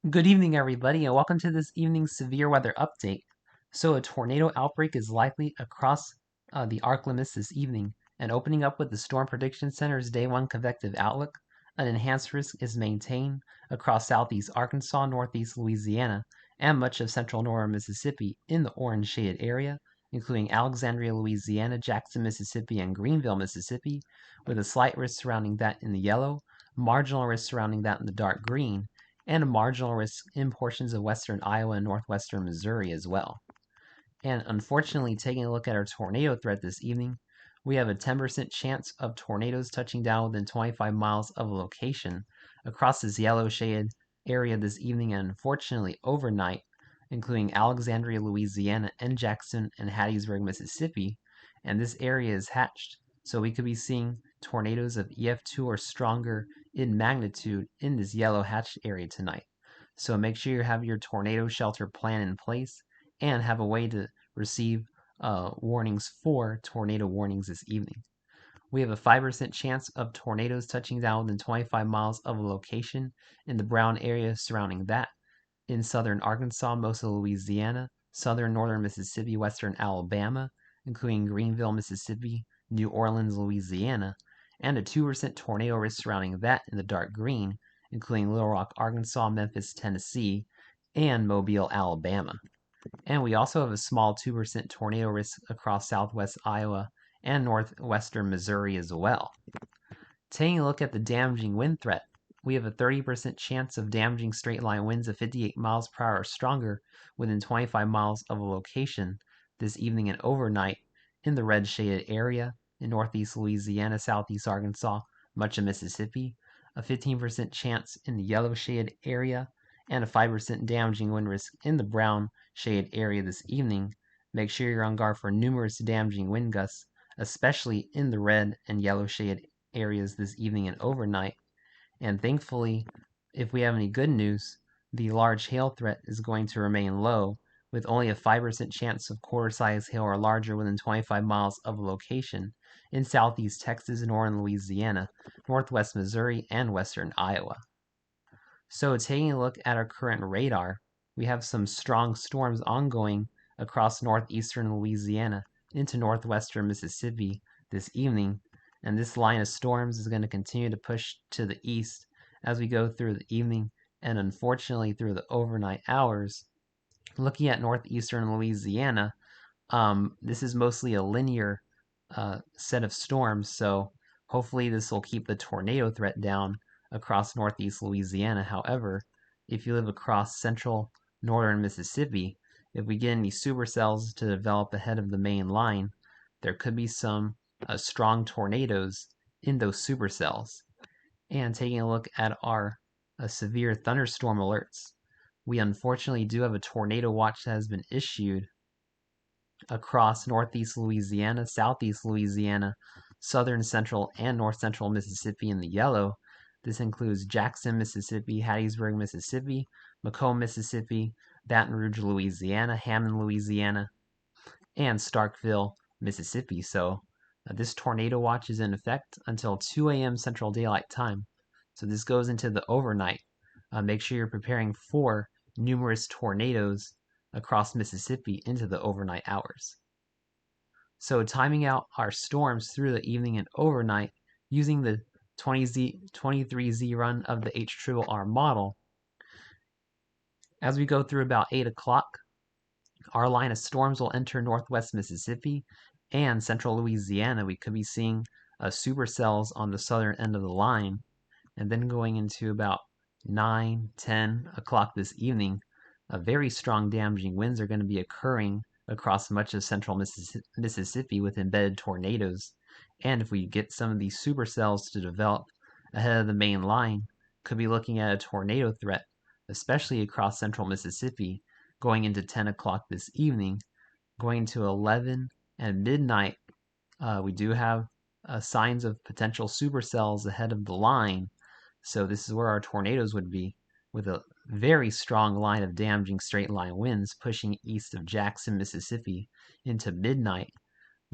Good evening, everybody, and welcome to this evening's severe weather update. So, a tornado outbreak is likely across the Ark-La-Miss this evening, and opening up with the Storm Prediction Center's Day 1 convective outlook, an enhanced risk is maintained across southeast Arkansas, northeast Louisiana, and much of central northern Mississippi in the orange shaded area, including Alexandria, Louisiana, Jackson, Mississippi, and Greenville, Mississippi, with a slight risk surrounding that in the yellow, marginal risk surrounding that in the dark green, and a marginal risk in portions of western Iowa and northwestern Missouri as well. And unfortunately, taking a look at our tornado threat this evening, we have a 10% chance of tornadoes touching down within 25 miles of a location across this yellow shaded area this evening and unfortunately overnight, including Alexandria, Louisiana, and Jackson and Hattiesburg, Mississippi. And this area is hatched, so we could be seeing tornadoes of EF2 or stronger in magnitude in this yellow hatched area tonight. So make sure you have your tornado shelter plan in place and have a way to receive warnings for tornado warnings this evening. We have a 5% chance of tornadoes touching down within 25 miles of a location in the brown area surrounding that in southern Arkansas, most of Louisiana, southern northern Mississippi, western Alabama, including Greenville, Mississippi, New Orleans, Louisiana, and a 2% tornado risk surrounding that in the dark green, including Little Rock, Arkansas, Memphis, Tennessee, and Mobile, Alabama. And we also have a small 2% tornado risk across southwest Iowa and northwestern Missouri as well. Taking a look at the damaging wind threat, we have a 30% chance of damaging straight line winds of 58 miles per hour or stronger within 25 miles of a location this evening and overnight in the red shaded area in northeast Louisiana, southeast Arkansas, much of Mississippi, a 15% chance in the yellow shaded area, and a 5% damaging wind risk in the brown shaded area this evening. Make sure you're on guard for numerous damaging wind gusts, especially in the red and yellow shaded areas this evening and overnight. And thankfully, if we have any good news, the large hail threat is going to remain low, with only a 5% chance of quarter-size hail or larger within 25 miles of a location in southeast Texas, northern Louisiana, northwest Missouri, and western Iowa. So taking a look at our current radar, we have some strong storms ongoing across northeastern Louisiana into northwestern Mississippi this evening, and this line of storms is going to continue to push to the east as we go through the evening and unfortunately through the overnight hours. Looking at northeastern Louisiana, this is mostly a linear set of storms, so hopefully this will keep the tornado threat down across northeast Louisiana. However, if you live across central northern Mississippi, if we get any supercells to develop ahead of the main line, there could be some strong tornadoes in those supercells. And taking a look at our severe thunderstorm alerts, we unfortunately do have a tornado watch that has been issued across northeast Louisiana, southeast Louisiana, southern central, and north central Mississippi in the yellow. This includes Jackson, Mississippi, Hattiesburg, Mississippi, Macomb, Mississippi, Baton Rouge, Louisiana, Hammond, Louisiana, and Starkville, Mississippi. So this tornado watch is in effect until 2 a.m. Central Daylight Time. So this goes into the overnight. Make sure you're preparing for numerous tornadoes across Mississippi into the overnight hours. So timing out our storms through the evening and overnight using the 23Z run of the HRRR model. As we go through about 8 o'clock, our line of storms will enter northwest Mississippi and central Louisiana. We could be seeing supercells on the southern end of the line. And then going into about 9, 10 o'clock this evening, very strong damaging winds are going to be occurring across much of central Mississippi with embedded tornadoes. And if we get some of these supercells to develop ahead of the main line, could be looking at a tornado threat, especially across central Mississippi, going into 10 o'clock this evening. Going to 11 and midnight, we do have signs of potential supercells ahead of the line. So this is where our tornadoes would be, with a very strong line of damaging straight line winds pushing east of Jackson, Mississippi into midnight.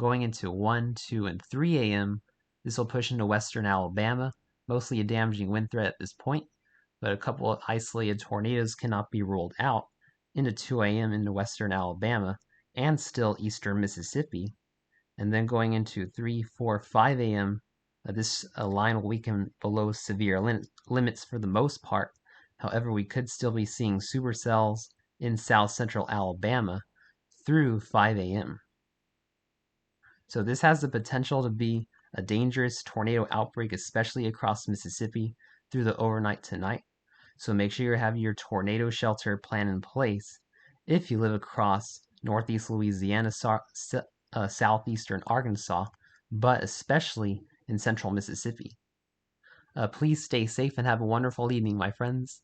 Going into 1, 2, and 3 a.m., this will push into western Alabama, mostly a damaging wind threat at this point, but a couple of isolated tornadoes cannot be ruled out into 2 a.m. into western Alabama and still eastern Mississippi. And then going into 3, 4, 5 a.m., this line will weaken below severe limits for the most part. However, we could still be seeing supercells in south central Alabama through 5 a.m. So this has the potential to be a dangerous tornado outbreak, especially across Mississippi through the overnight tonight. So make sure you have your tornado shelter plan in place if you live across northeast Louisiana, southeastern Arkansas, but especially in central Mississippi. Please stay safe and have a wonderful evening, my friends.